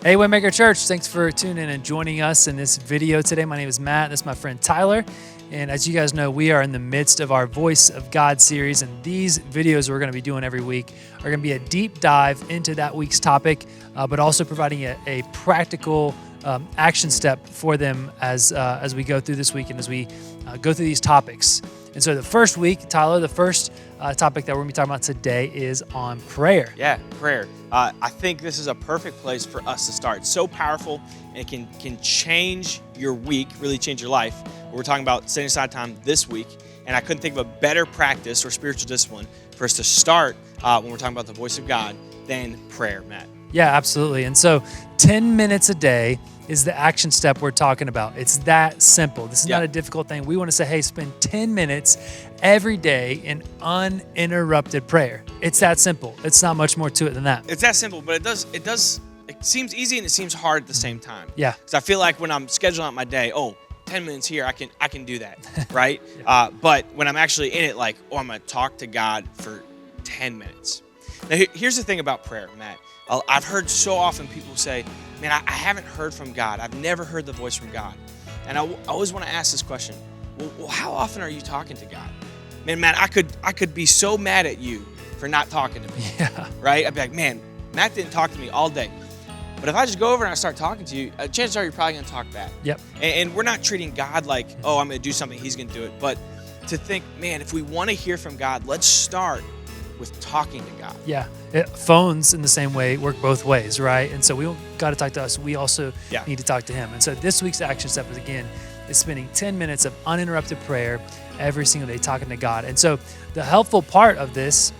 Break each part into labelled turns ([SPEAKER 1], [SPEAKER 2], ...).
[SPEAKER 1] Hey, Waymaker.Church, thanks for tuning in and joining us in this video today. My name is Matt. This is my friend Tyler. And as you guys know, we are in the midst of our Voice of God series. And these videos we're going to be doing every week are going to be a deep dive into that week's topic, but also providing a practical action step for them as we go through this week and as we go through these topics. And so the first week, Tyler, the first topic that we're going to be talking about today is on prayer.
[SPEAKER 2] Yeah, prayer. I think this is a perfect place for us to start. It's so powerful, and it can change your week, really change your life. We're talking about setting aside time this week, and I couldn't think of a better practice or spiritual discipline for us to start when we're talking about the voice of God than prayer, Matt.
[SPEAKER 1] Yeah, absolutely. And so 10 minutes a day is the action step we're talking about. It's that simple. This is not a difficult thing. We want to say, hey, spend 10 minutes every day in uninterrupted prayer. It's that simple. It's not much more to it than that.
[SPEAKER 2] It's that simple, but it seems easy and it seems hard at the same time.
[SPEAKER 1] Yeah.
[SPEAKER 2] Because I feel like when I'm scheduling out my day, 10 minutes here, I can do that, right? But when I'm actually in it, like, I'm going to talk to God for 10 minutes. Now, here's the thing about prayer, Matt. I've heard so often people say, man, I haven't heard from God. I've never heard the voice from God. And I always want to ask this question, well, how often are you talking to God? Man, Matt, I could be so mad at you for not talking to me, right? I'd be like, man, Matt didn't talk to me all day. But if I just go over and I start talking to you, chances are you're probably going to talk back.
[SPEAKER 1] Yep.
[SPEAKER 2] And we're not treating God like, I'm going to do something, he's going to do it. But to think, man, if we want to hear from God, let's start with talking to God.
[SPEAKER 1] Yeah. Phones in the same way work both ways, right? And so we got to talk to us. We also need to talk to him. And so this week's action step is spending 10 minutes of uninterrupted prayer every single day talking to God. And so the helpful part of this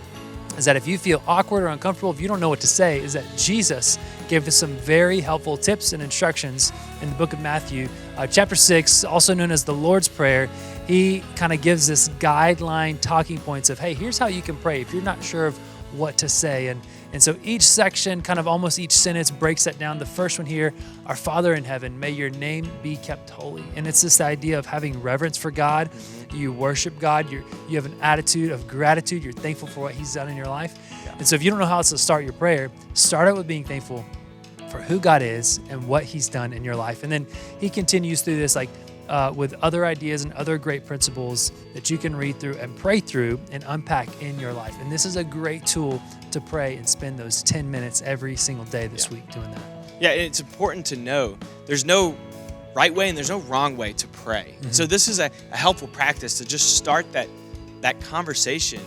[SPEAKER 1] is that if you feel awkward or uncomfortable, if you don't know what to say, is that Jesus gave us some very helpful tips and instructions in the book of Matthew, chapter 6, also known as the Lord's Prayer. He kind of gives this guideline talking points of, hey, here's how you can pray if you're not sure of what to say. And so each section, kind of almost each sentence breaks that down. The first one here, our Father in heaven, may your name be kept holy. And it's this idea of having reverence for God. You worship God. You have an attitude of gratitude. You're thankful for what he's done in your life. And so if you don't know how else to start your prayer, start out with being thankful for who God is and what he's done in your life. And then he continues through this with other ideas and other great principles that you can read through and pray through and unpack in your life. And this is a great tool to pray and spend those 10 minutes every single day this week doing that.
[SPEAKER 2] Yeah, and it's important to know there's no right way and there's no wrong way to pray. Mm-hmm. So this is a helpful practice to just start that conversation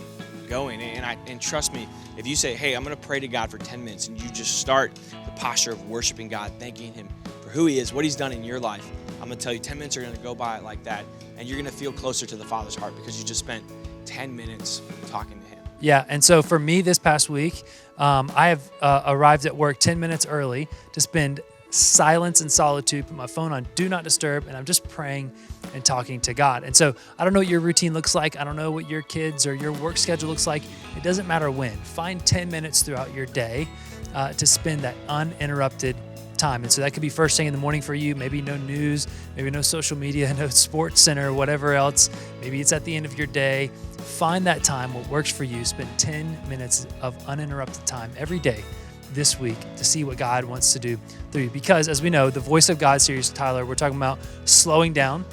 [SPEAKER 2] going. And trust me, if you say, hey, I'm going to pray to God for 10 minutes, and you just start the posture of worshiping God, thanking him for who he is, what he's done in your life, I'm going to tell you 10 minutes are going to go by like that, and you're going to feel closer to the Father's heart because you just spent 10 minutes talking to him.
[SPEAKER 1] Yeah, and so for me this past week, I have arrived at work 10 minutes early to spend silence and solitude, put my phone on Do Not Disturb, and I'm just praying and talking to God. And so I don't know what your routine looks like. I don't know what your kids or your work schedule looks like. It doesn't matter when. Find 10 minutes throughout your day to spend that uninterrupted time. And so that could be first thing in the morning for you, maybe no news, maybe no social media, no sports center, whatever else. Maybe it's at the end of your day. Find that time, what works for you. Spend 10 minutes of uninterrupted time every day this week to see what God wants to do through you. Because as we know, the Voice of God series, Tyler, we're talking about slowing down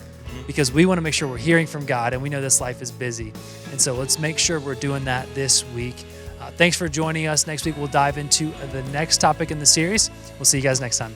[SPEAKER 1] because we want to make sure we're hearing from God, and we know this life is busy. And so let's make sure we're doing that this week. Thanks for joining us. Next week, we'll dive into the next topic in the series. We'll see you guys next time.